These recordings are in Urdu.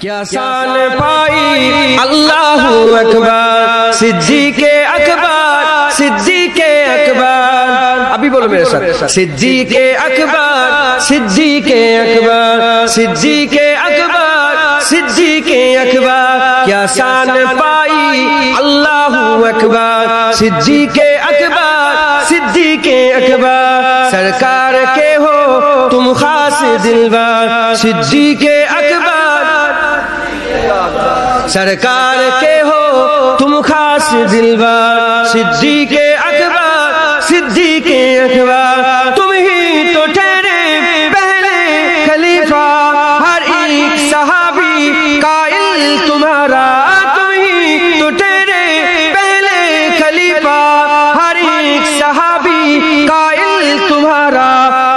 کیا شان پائی اللہ اکبر صدیق اکبر صدیق اکبر. ابھی بولو میرے ساتھ صدیق اکبر صدیق اکبر صدیق اکبر صدیق اکبر. کیا شان پائی اللہ اکبر صدیق اکبر صدیق اکبر. سرکار کے ہو تم خاص دلبر صدیق اکبر. سرکار کے ہو تم خاص دلبر صدیق اکبر صدیق اکبر. تم ہی تو ٹھہرے پہلے خلیفہ ہر ایک صحابی قائل تمہارا. تم ہی تو ٹھہرے پہلے خلیفہ ہر ایک صحابی قائل تمہارا.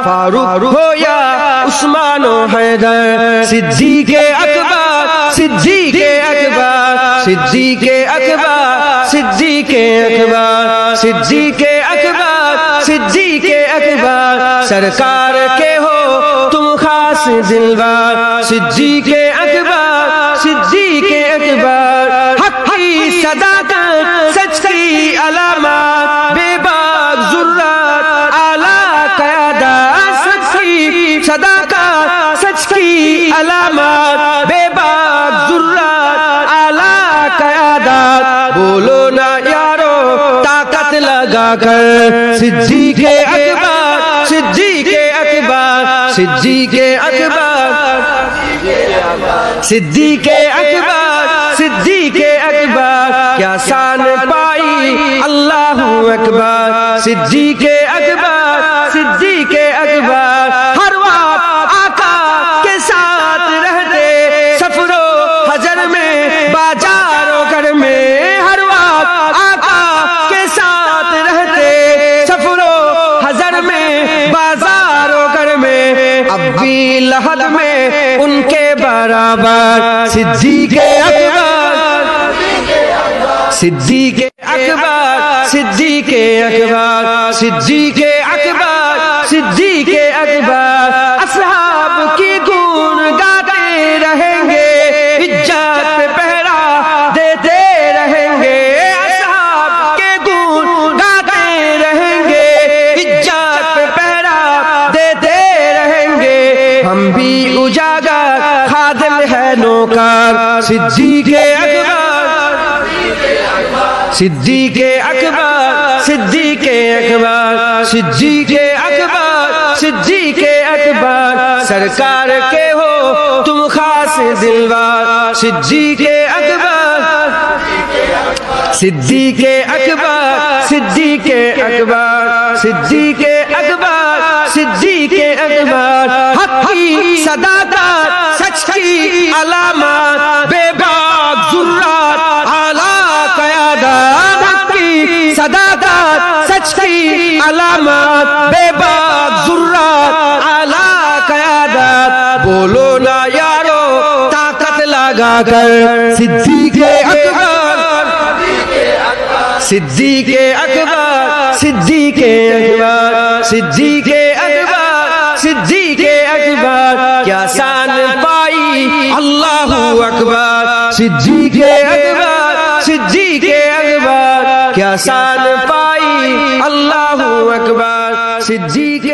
فاروق ہو یا عثمان و حیدر صدیق اکبر صدیق اکبر صدیق اکبر صدیق اکبر صدیق اکبر صدیق اکبر. سرکار کے ہو تم خاص دلبر صدیق اکبر صدیق اکبر. حق کی صداقت سچ کی علامات بے باک ذرات اعلیٰ قیادت. سچ کی صداقت سچ کی علامات بے باک ذرات اعلیٰ قیادت. بولو نا یارو طاقت لگا کر صدیق اکبر صدیق اکبر صدیق اکبر صدیق اکبر صدیق اکبر. کیا شان پائی اللہ اکبر صدیق اکبر صدیق اکبر. ہر وقت آقا کے ساتھ رہتے سفر و حضر میں بازار و گھر میں. ہر وقت آقا کے ساتھ رہتے سفر و حضر میں بازار و گھر میں. اب بھی لحد میں ان کے برابر صدیق اکبر صدیق اکبر صدیق اکبر صدیق اکبر صدیق اکبر. اصحاب کی گون گاتے رہیں گے عزت پہ پہرا دیتے رہیں گے. اصحاب کے گون گاتے رہیں گے عزت پہ پہرا دیتے رہیں گے. ہم بھی اجاگر خادم ہے نوکر صدیق اکبر صدیق اکبر صدیق اکبر صدیق اکبر صدیق اکبر. سرکار کے ہو تم خاص دلبر صدیق اکبر صدیق اکبر صدیق اکبر صدیق اکبر صدیق اکبر. حق کی صداقت سچ کی علامات بے باک ذرات اعلیٰ قیادت. حق کی صداقت سچ کی علامات بے باک ذرات اعلیٰ قیادت. بولو نا یارو طاقت لگا کر صدیق اکبر صدیق اکبر صدیق اکبر صدیق اکبر صدیق اکبر. کیا شان پائی اللہ اکبر صدیق اکبر صدیق اکبر. کیا شان پائی اللہ اکبر صدیق